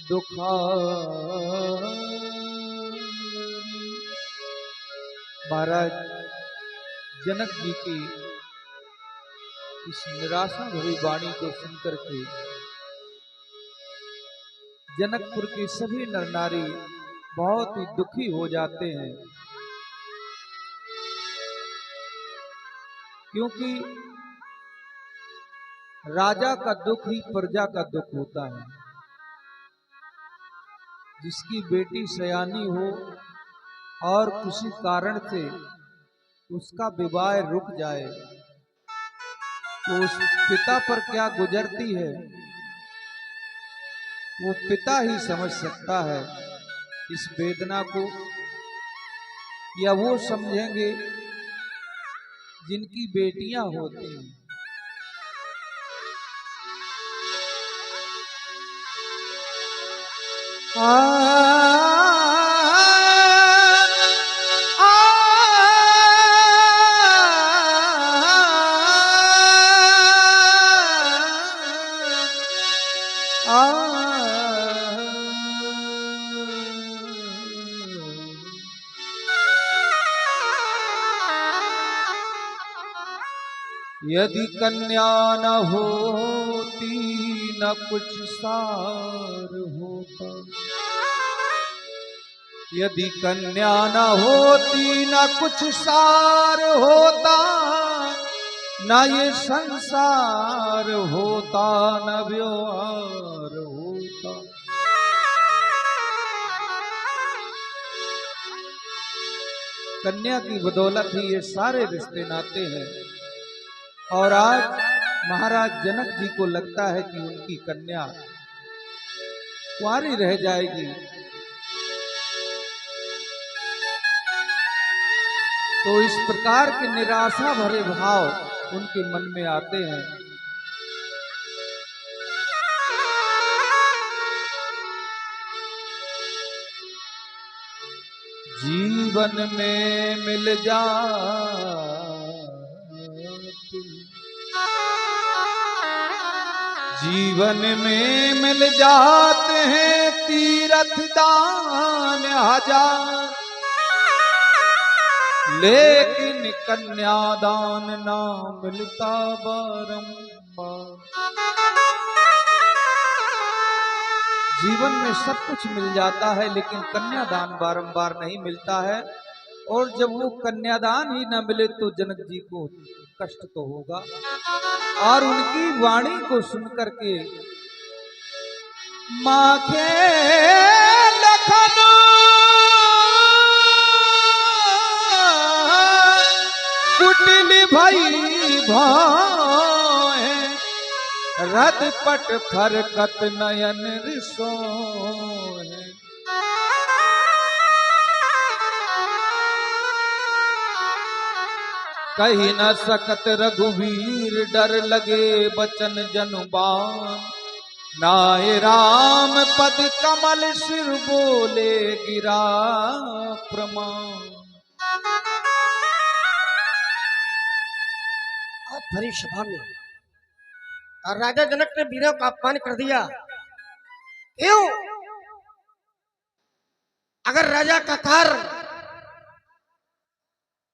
दुखारी। महाराज जनक जी की इस निराशा भरी वाणी को सुनकर के जनकपुर के सभी नर नारी बहुत ही दुखी हो जाते हैं, क्योंकि राजा का दुख ही प्रजा का दुख होता है। जिसकी बेटी सयानी हो और किसी कारण से उसका विवाह रुक जाए तो उस पिता पर क्या गुजरती है वो पिता ही समझ सकता है इस वेदना को, या वो समझेंगे जिनकी बेटियां होती हैं। यदि कन्या न होती न कुछ सार होता, यदि कन्या न होती न कुछ सार होता, न ये संसार होता न व्यवहार होता। कन्या की बदौलत ही ये सारे रिश्ते नाते हैं। और आज महाराज जनक जी को लगता है कि उनकी कन्या कुंवारी रह जाएगी, तो इस प्रकार के निराशा भरे भाव उनके मन में आते हैं। जीवन में मिल जा जीवन में मिल जाते हैं तीर्थ दान हजार, लेकिन कन्यादान ना मिलता बारंबार। जीवन में सब कुछ मिल जाता है लेकिन कन्यादान बारंबार नहीं मिलता है, और जब वो कन्यादान ही न मिले तो जनक जी को कष्ट तो होगा। और उनकी वाणी को सुनकर के माखे लखन कुटिल भई भाए, रद पट फरकत नयन रिसोए। कही न सकत रघुवीर डर लगे बचन जनुबान, नाय राम पद कमल सिर बोले गिरा प्रमाण। आज भरी सभा में और राजा जनक ने वीरों का अपमान कर दिया। क्यों? अगर राजा का कार्य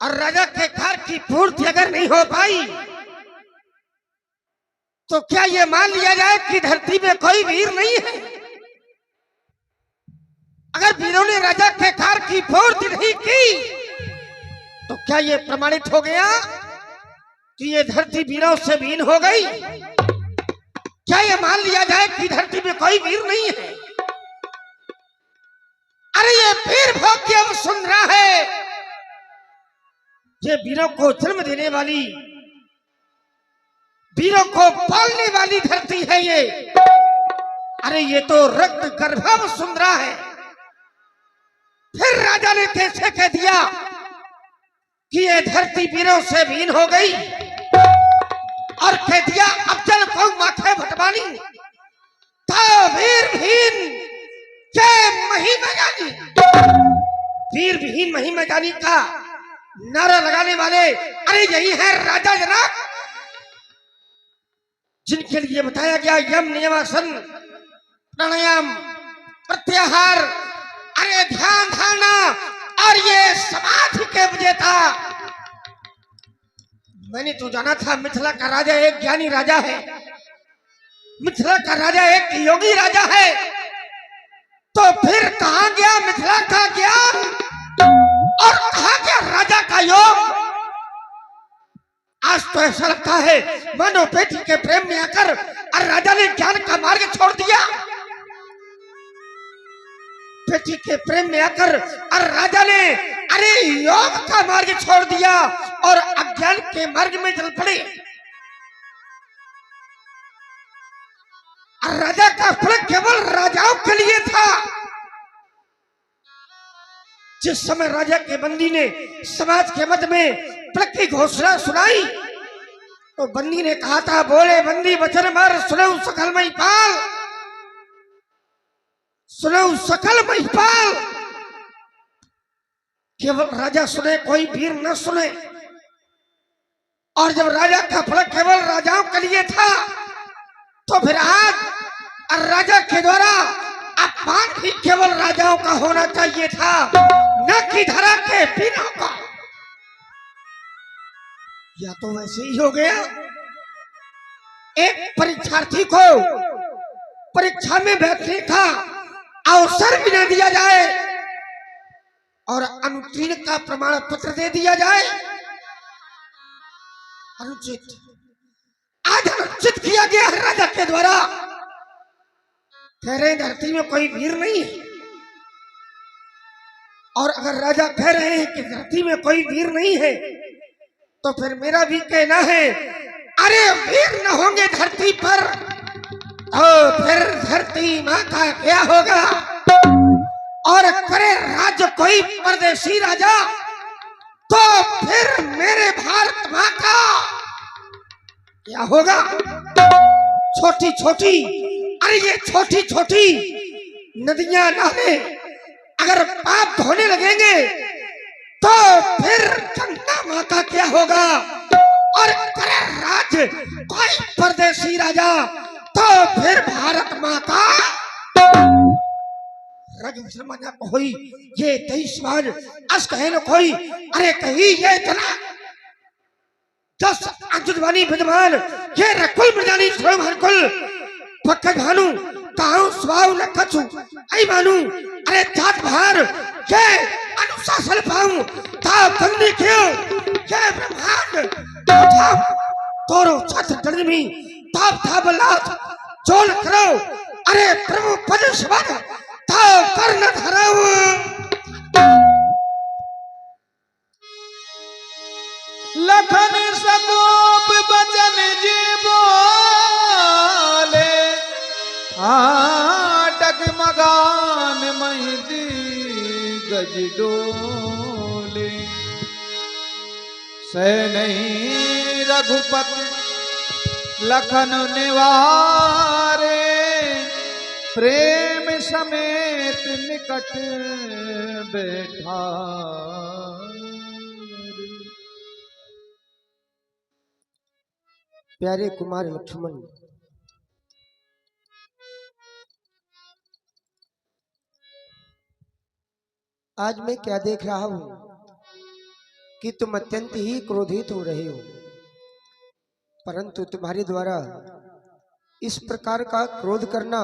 और राजा के कार्य की पूर्ति अगर नहीं हो पाई तो क्या ये मान लिया जाए कि धरती में कोई वीर नहीं है? अगर वीरों ने राजा के कार्य की पूर्ति नहीं की तो क्या ये प्रमाणित हो गया कि ये धरती वीरों से वीन हो गई? क्या ये मान लिया जाए कि धरती में कोई वीर नहीं है? अरे ये वीर भोग्य सुंदरा है, ये वीरों को जन्म देने वाली, वीरों को पालने वाली धरती है ये। अरे ये तो रक्त गर्भव सुंदरा है। फिर राजा ने कैसे कह दिया कि ये धरती वीरों से वीन हो गई, और कह दिया अब जल को माथे भटवानी था वीर विहीन के महिमा जानी। वीर विहीन महिमा जानी का नारा लगाने वाले अरे यही है राजा जनक, जिनके लिए बताया गया यम नियमासन प्राणायाम प्रत्याहार, अरे ध्यान धारणा, और ये समाधि के विजेता। मैंने तो जाना था मिथिला का राजा एक ज्ञानी राजा है, मिथिला का राजा एक योगी राजा है, तो फिर कहां गया मिथिला का ज्ञान और कहां गया राजा का योग? आज तो ऐसा लगता है मानो बेटी के प्रेम में आकर और राजा ने ज्ञान का मार्ग छोड़ दिया। बेटी के प्रेम में आकर और राजा ने अरे योग का मार्ग छोड़ दिया और अज्ञान के मार्ग में चल पड़े। और राजा का फल केवल राजाओं के लिए था। जिस समय राजा के बंदी ने समाज के मध्य में फल की घोषणा सुनाई तो बंदी ने कहा था, बोले बंदी वचन मार सुनो सकल महिपाल, सुनो सकल महिपाल। केवल राजा सुने, कोई वीर न सुने। और जब राजा का फल केवल राजाओं के लिए था तो फिर आज राजा के द्वारा अपमान भी केवल राजाओं का होना चाहिए था, न कि धरा के वीरों का। या तो वैसे ही हो गया, एक परीक्षार्थी को परीक्षा में बैठने का अवसर भी न दिया जाए और अनुत्तीर्ण का प्रमाण पत्र दे दिया जाए। अनुचित, आज अनुचित किया गया है राजा के द्वारा। कह रहे धरती में कोई वीर नहीं है, और अगर राजा कह रहे हैं कि धरती में कोई वीर नहीं है तो फिर मेरा भी कहना है, अरे वीर न होंगे धरती पर तो फिर धरती माँ का क्या होगा? और करे राज्य कोई परदेशी राजा तो फिर मेरे भारत माँ का क्या होगा? छोटी छोटी, अरे ये छोटी छोटी नदियां नाले अगर पाप धोने लगेंगे तो फिर गंगा माँ का क्या होगा? और करे राज्य कोई परदेशी राजा तो फिर भारत माँ का रघुवंश कोई ये 23 बार अस कहे न कोई, अरे कही ये इतना 10 अंजुवानी विद्वान ये रकुल मृजानी स्वयं कुल पक्का भानु काहू स्वाव न कछु आई मानू, अरे जात भार ये अनुशासन पाऊं था बंदी क्यों ये ब्रह्मांड था तोरो छत डरमी ताप था बलात चोल करो, अरे प्रभु पद शब्द था कर्ण धराऊ। लखन सगोप बचन जी बोले, डगमगान महिदी गज डोले। सह नहीं रघुपति लखन निवारे, प्रेम समेत निकट बैठा। प्यारे कुमार लक्ष्मण, आज मैं क्या देख रहा हूं कि तुम अत्यंत ही क्रोधित हो रहे हो, परंतु तुम्हारे द्वारा इस प्रकार का क्रोध करना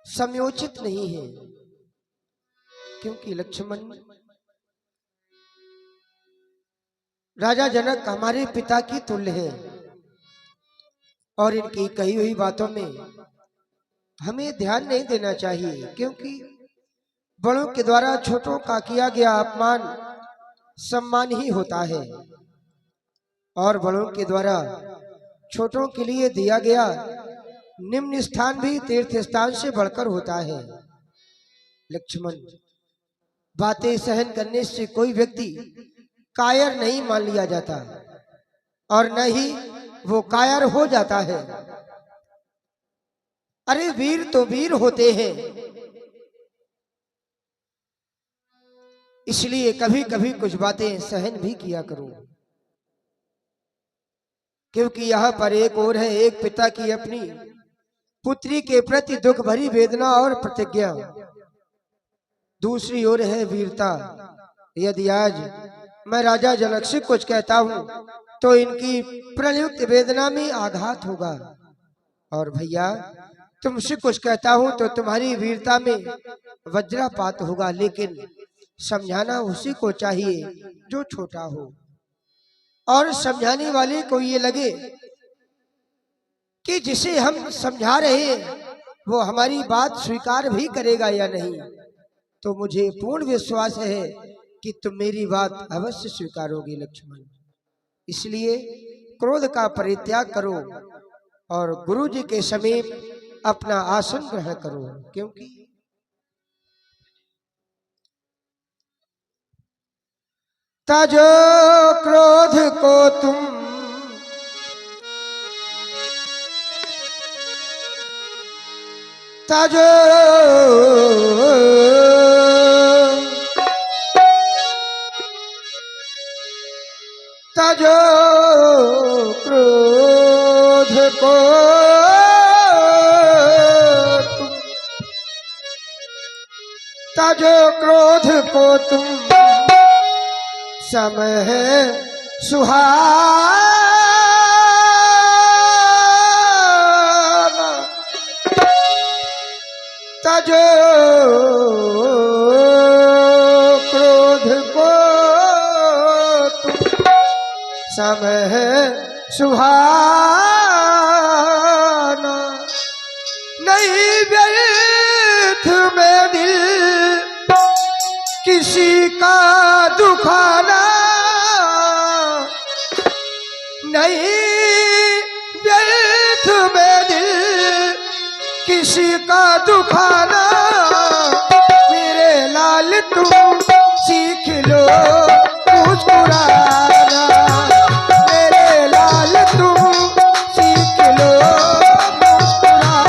समयोचित नहीं है, क्योंकि लक्ष्मण राजा जनक हमारे पिता की तुल्य है और इनकी कही हुई बातों में हमें ध्यान नहीं देना चाहिए, क्योंकि बड़ों के द्वारा छोटों का किया गया अपमान सम्मान ही होता है और बड़ों के द्वारा छोटों के लिए दिया गया निम्न स्थान भी तीर्थ स्थान से बढ़कर होता है। लक्ष्मण, बातें सहन करने से कोई व्यक्ति कायर नहीं मान लिया जाता और न ही वो कायर हो जाता है। अरे वीर तो वीर होते हैं, इसलिए कभी कभी कुछ बातें सहन भी किया करो, क्योंकि यहाँ पर एक और है, एक पिता की अपनी पुत्री के प्रति दुख भरी वेदना और प्रतिज्ञा, दूसरी ओर है वीरता। यदि आज मैं राजा जनक से कुछ कहता हूं तो इनकी प्रयुक्त वेदना में आघात होगा, और भैया तुमसे कुछ कहता हूं तो तुम्हारी वीरता में वज्रपात होगा। लेकिन समझाना उसी को चाहिए जो छोटा हो, और समझाने वाले को ये लगे कि जिसे हम समझा रहे हैं वो हमारी बात स्वीकार भी करेगा या नहीं। तो मुझे पूर्ण विश्वास है कि तुम मेरी बात अवश्य स्वीकारोगे लक्ष्मण। इसलिए क्रोध का परित्याग करो और गुरु जी के समीप अपना आसन ग्रहण करो, क्योंकि तजो क्रोध को तुम तजो तजो क्रोध को तुम तजो क्रोध को तुम समय सुहाना तजो क्रोध को तुम समय सुहाना नहीं व्यर्थ में दिल किसी का दुखाना नहीं व्यर्थ में दिल किसी का दुखाना। मेरे लाल तुम सीख लो मुस्कुराना, मेरे लाल तुम सीख लो मुस्कुराना।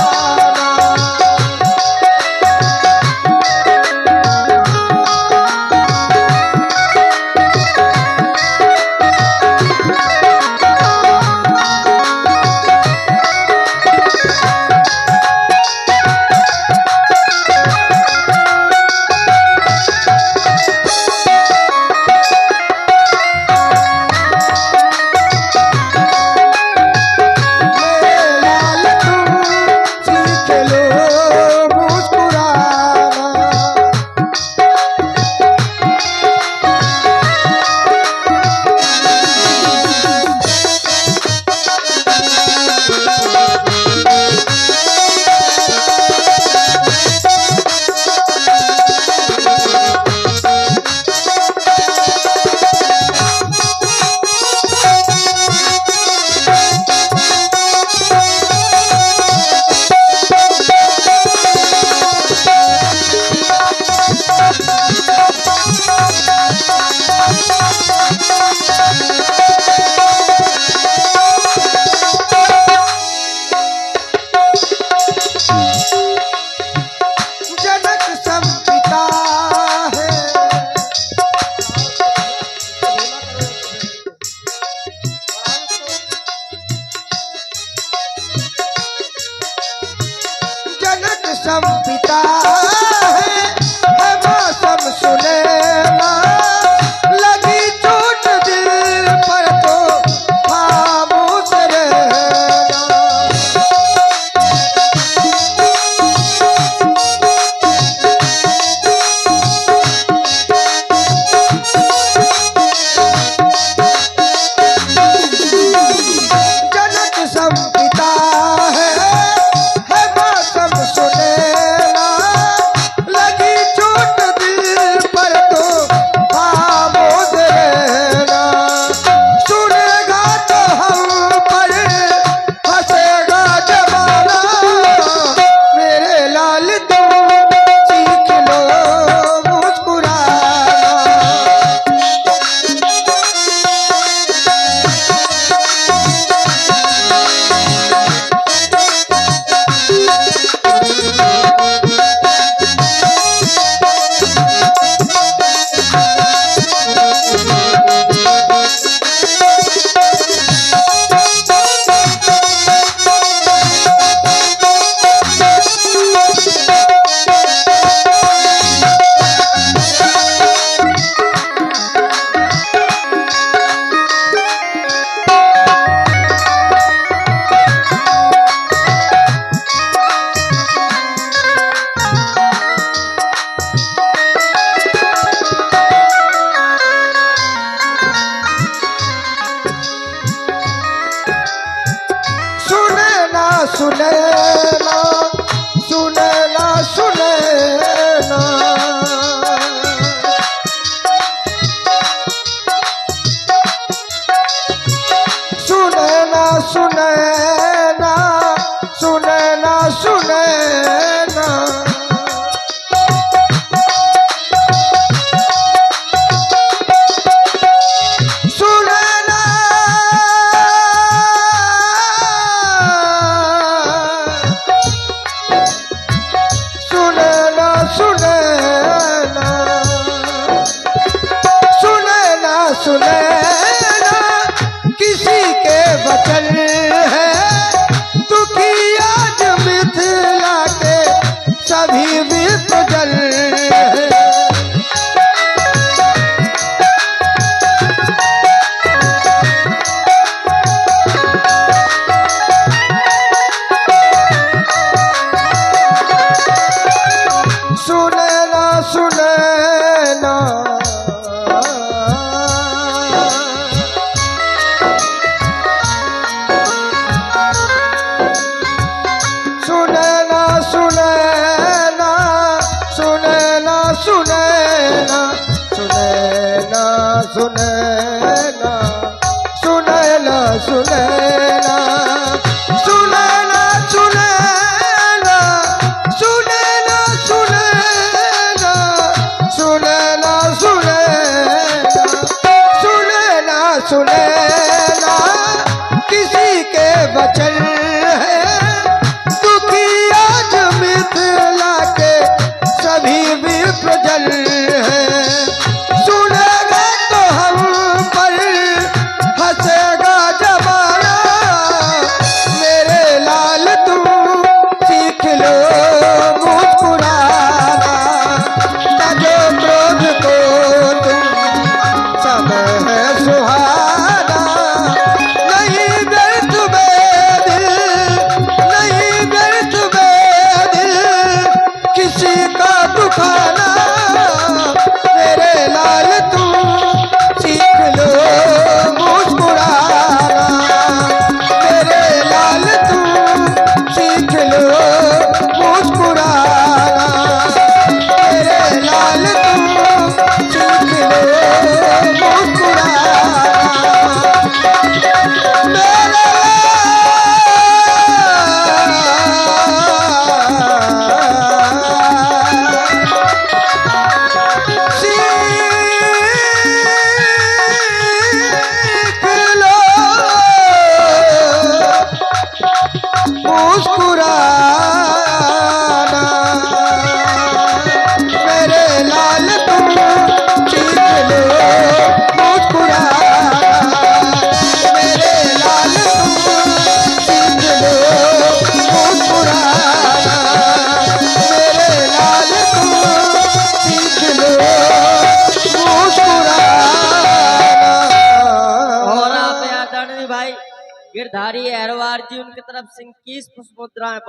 पिता है मौसम सुनैना, लगी चोट दिल पर तो खामोश रहना। जनक सम पिता है मौसम सुनैना, लगी वचन है, दुखी आज मिथिला के सभी विप्रजन है। सुनैना सुनैना सुनैना सुनैना सुनैना सुनैना सुनैना सुनैना सुनैना सुनैना सुनैना सुनैना सुनैना सुनैना सुनैना सुनैना सुनैना किसी के वचन है, दुखी आज मिथिला के सभी विप्रजन है। सुनेगा तो हम पर हंसेगा जमाना, मेरे लाल तुम सीख लो मुस्कुराना। तजो क्रोध को तुम समय है सुहाना, नहीं व्यर्थ बेदिल, नहीं व्यर्थ बेदिल किसी का दुखाना। मेरे लाल तुम सीख लो मुस्कुराना, मेरे लाल तुम सीख लो मुस्कुराना, मेरे लाल तुम सीख लो मुस्कुराना। मुस्कुराना, मेरे लाल तुम सीख लो मुस्कुराना, मेरे लाल तुम सीख लो मुस्कुराना, मेरे लाल तुम सीख लो मुस्कुराना। और आप आदरणीय भाई गिरधारी अहरवार जी उनकी तरफ से 21 पुष्प मुद्राएं